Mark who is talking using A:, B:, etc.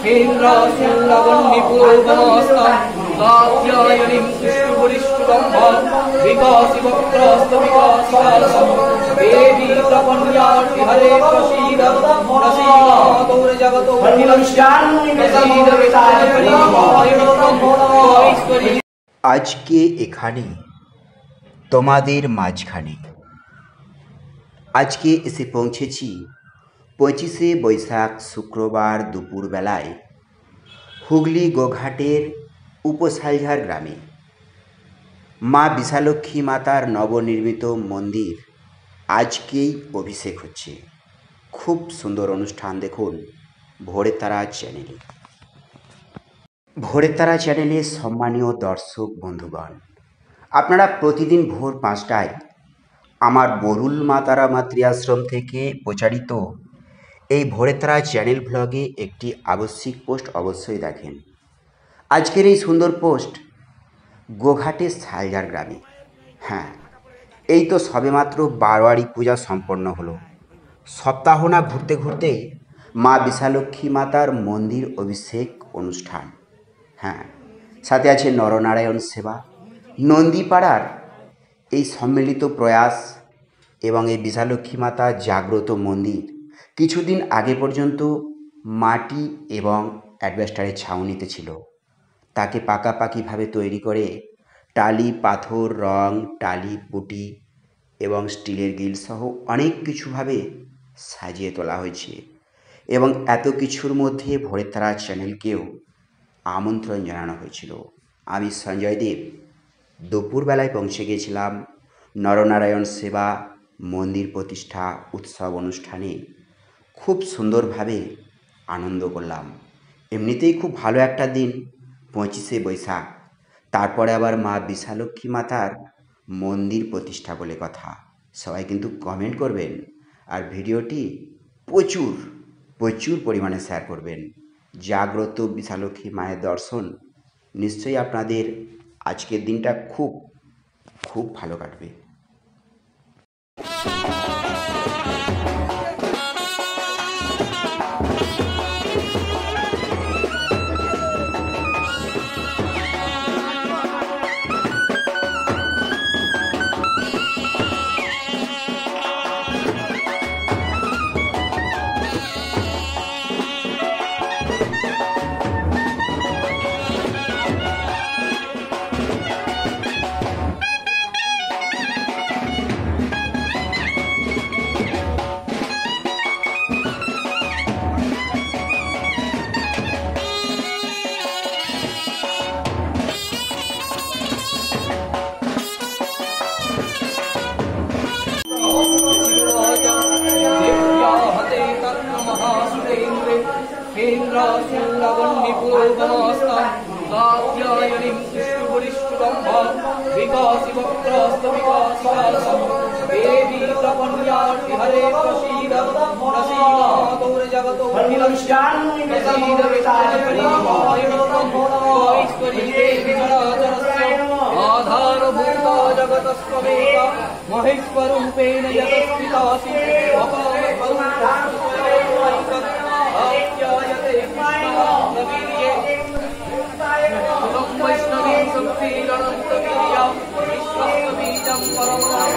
A: हेन्द्रासुरवह्निपूर्वमस्तां कात्यायनीं कृष्णवरिष्ठं विकासि वक्त्रस्तविकासिकासं देवी प्रपन्यार्ति हरे प्रसीद गौरजगतो
B: আজকে এখানে তোমাদের মাঝখানে আজকে এসে পৌঁছেছি 25শে বৈশাখ শুক্রবার দুপুরবেলায় হুগলি গোঘাটের উপসালঝার গ্রামে মা বিশালক্ষী মাতার নবনির্মিত মন্দির আজকেই অভিষেক হচ্ছে। খুব সুন্দর অনুষ্ঠান দেখুন ভোরের তারা চ্যানেলে। ভোরের তারা চ্যানেলে সম্মানীয় দর্শক বন্ধুগণ, আপনারা প্রতিদিন ভোর 5টায় আমার বরুল মা তারা মাতৃআশ্রম থেকে প্রচারিত এই ভোরের তারা চ্যানেল ব্লগে একটি আবশ্যিক পোস্ট অবশ্যই দেখেন। আজকের এই সুন্দর পোস্ট গোঘাটের সালঝার গ্রামে। হ্যাঁ, এই তো সবেমাত্র বারোয়ারি পূজা সম্পন্ন হলো। সপ্তাহ না ঘুরতে ঘুরতে মা বিশালক্ষী মাতার মন্দির অভিষেক অনুষ্ঠান। হ্যাঁ, সাথে আছে নরনারায়ণ সেবা, নন্দীপাড়ার এই সম্মিলিত প্রয়াস এবং এই বিশালক্ষী মাতা জাগ্রত মন্দির কিছুদিন আগে পর্যন্ত মাটি এবং অ্যাডভেস্টারের ছাউনিতে ছিল। তাকে পাকাপাকিভাবে তৈরি করে টালি, পাথর, রং, টালি, পুটি এবং স্টিলের গ্রিল সহ অনেক কিছুভাবে সাজিয়ে তোলা হয়েছে। এবং এত কিছুর মধ্যে ভোরের তারা চ্যানেলকেও আমন্ত্রণ জানানো হয়েছিল। আমি সঞ্জয় দেব দুপুরবেলায় পৌঁছে গিয়েছিলাম নরনারায়ণ সেবা মন্দির প্রতিষ্ঠা উৎসব অনুষ্ঠানে। খুব সুন্দরভাবে আনন্দ করলাম। এমনিতেই খুব ভালো একটা দিন 25শে বৈশাখ, তারপরে আবার মা বিশালক্ষী মাতার মন্দির প্রতিষ্ঠা বলে কথা। সবাই কিন্তু কমেন্ট করবেন আর ভিডিওটি প্রচুর প্রচুর পরিমাণে শেয়ার করবেন। জাগ্রত বিশালক্ষী মায়ের দর্শন নিশ্চয়ই আপনাদের আজকের দিনটা খুব খুব ভালো কাটবে।
A: हेन्द्रासुरवह्निपूर्वमस्तां कात्यायनीं कृष्णवरिष्ठं विकासि वक्त्रस्तविकासिकासं देवी प्रपन्यार्ति हरे प्रसीद गौरजगतो आधारभूता जगतस्त्वमेका महेश्वरूपेण यतस्थितासि वैष्णवी शक्तिरनन्तवीर्या विश्वस्तबीजं परमं